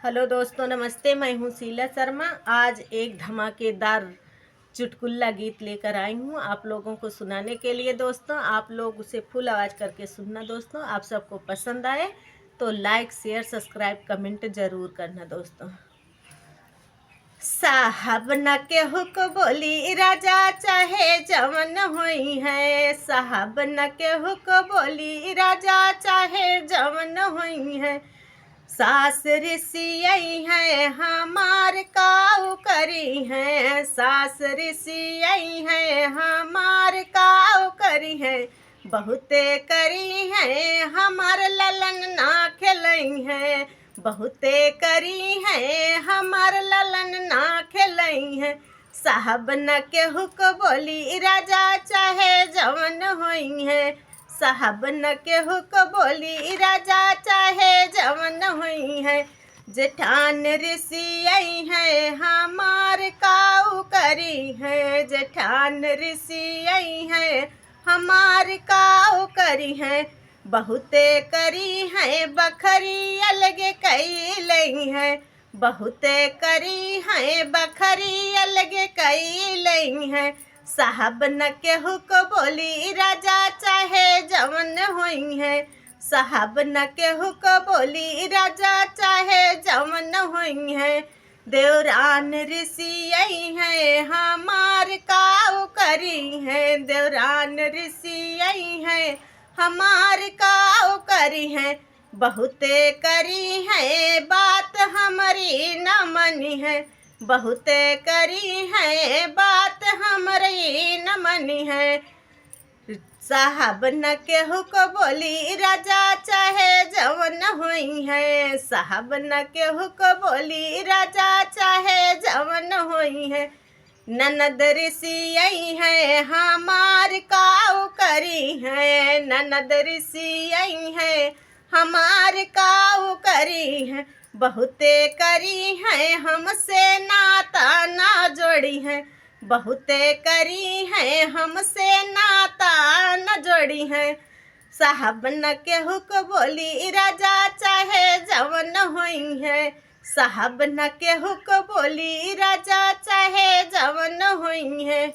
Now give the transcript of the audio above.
Hello दोस्तों, नमस्ते। मैं हूँ शीला शर्मा। आज एक धमाकेदार चुटकुला गीत लेकर आई हूँ आप लोगों को सुनाने के लिए। दोस्तों, आप लोग उसे फुल आवाज़ करके सुनना। दोस्तों, आप सबको पसंद आए तो लाइक, शेयर, सब्सक्राइब, कमेंट ज़रूर करना। दोस्तों, साहब न केहू को बोली राजा चाहे जवन हुई है। साहब न केहू को बोली राजा चाहे जवन हुई है। सास ऋषि है हमार काऊ करी है। सास ऋषि है हमार काऊ करी है। बहुते करी है हमार ललन ना खेलई है। बहुते करी है हमार ललन ना खेलई है। साहब न केहू को बोली राजा चाहे जवन होई है। साहब न केहू को बोली राजा चाहे जवन हुई है। जेठान ऋषि है हमार काऊ करी है। जेठान ऋषि है हमार काऊ करी है। बहुते करी है बखरी अलगे कई लई है। बहुते करी है बखरी अलगे कई लई है। साहब न केहू को बोली राजा चाहे जवन हुई है। साहब न केहू को बोली राजा चाहे जवन हुई है। देवरान ऋषि है हमार काऊ करी है। देवरान ऋषि है हमार काऊ करी है। बहुते करी है बात हमारी न मनी है। बहुते करी है बात हमारी न मनी है। साहब न केहू को बोली राजा चाहे जवन हुई है। साहब न केहू को बोली राजा चाहे जवन हुई है। ननद ऋषि है हमार काऊ करी है। ननद ऋषि है हमार काऊ करी है। बहुते करी है हमसे नाता ना जोड़ी है। बहुते करी है हमसे नाता न जोड़ी है। साहब न केहू को बोली राजा चाहे जवन हुई है। साहब न केहू को बोली राजा चाहे जवन हुई है।